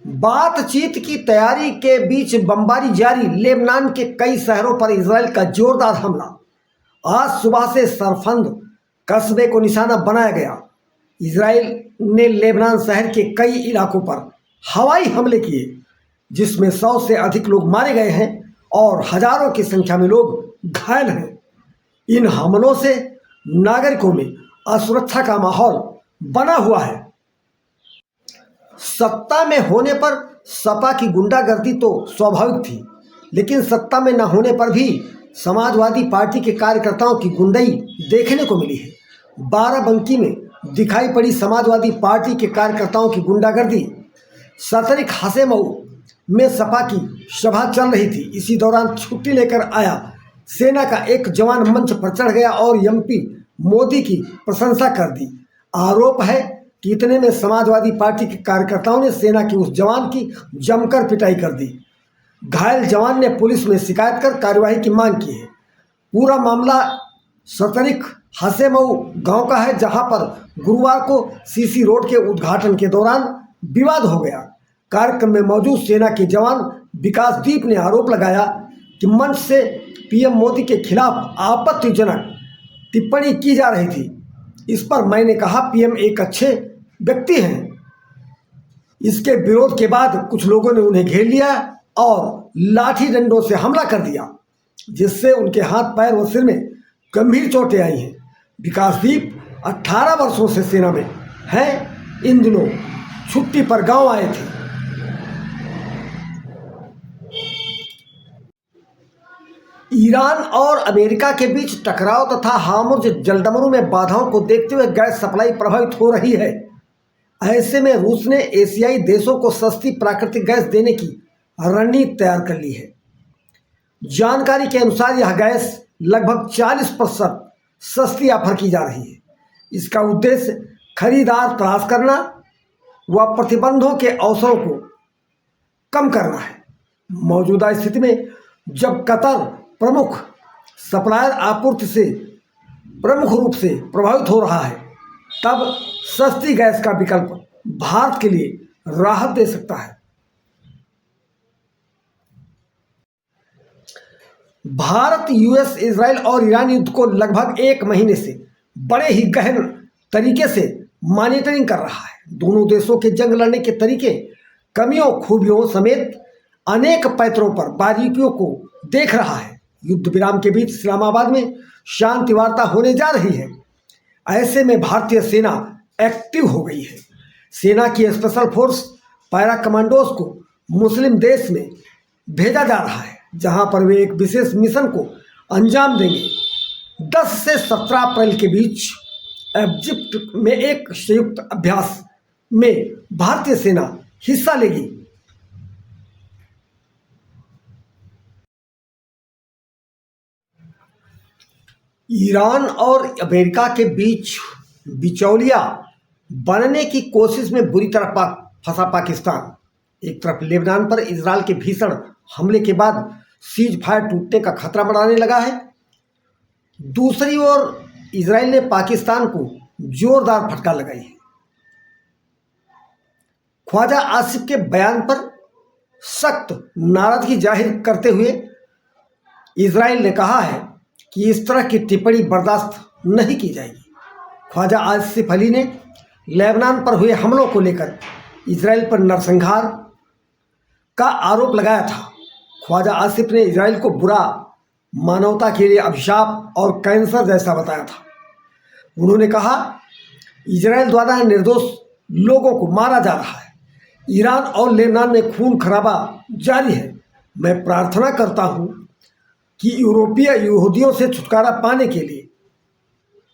बातचीत की तैयारी के बीच बमबारी जारी, लेबनान के कई शहरों पर इजराइल का जोरदार हमला। आज सुबह से सरफंद कस्बे को निशाना बनाया गया। इजराइल ने लेबनान शहर के कई इलाकों पर हवाई हमले किए, जिसमें 100 से अधिक लोग मारे गए हैं और हजारों की संख्या में लोग घायल हैं। इन हमलों से नागरिकों में असुरक्षा का माहौल बना हुआ है। सत्ता में होने पर सपा की गुंडागर्दी तो स्वाभाविक थी, लेकिन सत्ता में न होने पर भी समाजवादी पार्टी के कार्यकर्ताओं की गुंडई देखने को मिली है। बाराबंकी में दिखाई पड़ी समाजवादी पार्टी के कार्यकर्ताओं की गुंडागर्दी। सतरिक हसेमऊ में सपा की सभा चल रही थी। इसी दौरान छुट्टी लेकर आया सेना का एक जवान मंच पर चढ़ गया और एमपी मोदी की प्रशंसा कर दी। आरोप है कि इतने में समाजवादी पार्टी के कार्यकर्ताओं ने सेना के उस जवान की जमकर पिटाई कर दी। घायल जवान ने पुलिस में शिकायत कर कार्यवाही की मांग की है। पूरा मामला सतरिक हसेमऊ गांव का है, जहां पर गुरुवार को सीसी रोड के उद्घाटन के दौरान विवाद हो गया। कार्यक्रम में मौजूद सेना के जवान विकासदीप ने आरोप लगाया कि मंच से पीएम मोदी के खिलाफ आपत्तिजनक टिप्पणी की जा रही थी। इस पर मैंने कहा, पीएम एक अच्छे व्यक्ति हैं। इसके विरोध के बाद कुछ लोगों ने उन्हें घेर लिया और लाठी डंडों से हमला कर दिया, जिससे उनके हाथ, पैर व सिर में गंभीर चोटें आई हैं। विकासदीप 18 वर्षों से सेना में हैं। इन दिनों छुट्टी पर गांव आए थे। ईरान और अमेरिका के बीच टकराव तथा हार्मुज जलडमरू में बाधाओं को देखते हुए गैस सप्लाई प्रभावित हो रही है। ऐसे में रूस ने एशियाई देशों को सस्ती प्राकृतिक गैस देने की रणनीति तैयार कर ली है। जानकारी के अनुसार यह गैस लगभग 40% सस्ती ऑफर की जा रही है। इसका उद्देश्य खरीदार तलाश करना व प्रतिबंधों के अवसरों को कम करना है। मौजूदा स्थिति में जब कतर प्रमुख सप्लायर आपूर्ति से प्रमुख रूप से प्रभावित हो रहा है, तब सस्ती गैस का विकल्प भारत के लिए राहत दे सकता है। भारत, यूएस, इजराइल और ईरान युद्ध को लगभग 1 महीने से बड़े ही गहन तरीके से मॉनिटरिंग कर रहा है। दोनों देशों के जंग लड़ने के तरीके, कमियों, खूबियों समेत अनेक पैतरों पर बारीकियों को देख रहा है। युद्ध विराम के बीच इस्लामाबाद में शांति वार्ता होने जा रही है। ऐसे में भारतीय सेना एक्टिव हो गई है। सेना की स्पेशल फोर्स पैरा कमांडोज को मुस्लिम देश में भेजा जा रहा है, जहां पर वे एक विशेष मिशन को अंजाम देंगे। 10 से 17 अप्रैल के बीच इजिप्ट में एक संयुक्त अभ्यास में भारतीय सेना हिस्सा लेगी। ईरान और अमेरिका के बीच बिचौलिया बनने की कोशिश में बुरी तरह फंसा पाकिस्तान। एक तरफ लेबनान पर इजराइल के भीषण हमले के बाद सीज फायर टूटने का खतरा बढ़ाने लगा है। दूसरी ओर इजराइल ने पाकिस्तान को जोरदार फटकार लगाई है। ख्वाजा आसिफ के बयान पर सख्त नाराजगी जाहिर करते हुए इजराइल ने कहा है कि इस तरह की टिप्पणी बर्दाश्त नहीं की जाएगी। ख्वाजा आसिफ अली ने लेबनान पर हुए हमलों को लेकर इजराइल पर नरसंहार का आरोप लगाया था। ख्वाजा आसिफ ने इजराइल को बुरा, मानवता के लिए अभिशाप और कैंसर जैसा बताया था। उन्होंने कहा, इजराइल द्वारा निर्दोष लोगों को मारा जा रहा है। ईरान और लेबनान में खून खराबा जारी है। मैं प्रार्थना करता हूं कि यूरोपीय यहूदियों से छुटकारा पाने के लिए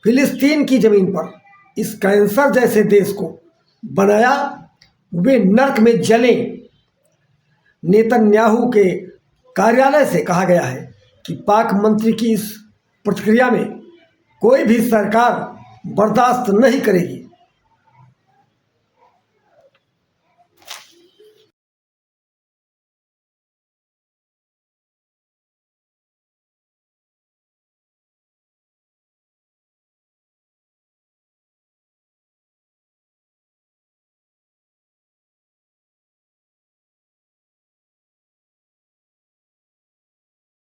फिलिस्तीन की ज़मीन पर इस कैंसर जैसे देश को बनाया वे नर्क में जलें। नेतन्याहू के कार्यालय से कहा गया है कि पाक मंत्री की इस प्रतिक्रिया में कोई भी सरकार बर्दाश्त नहीं करेगी।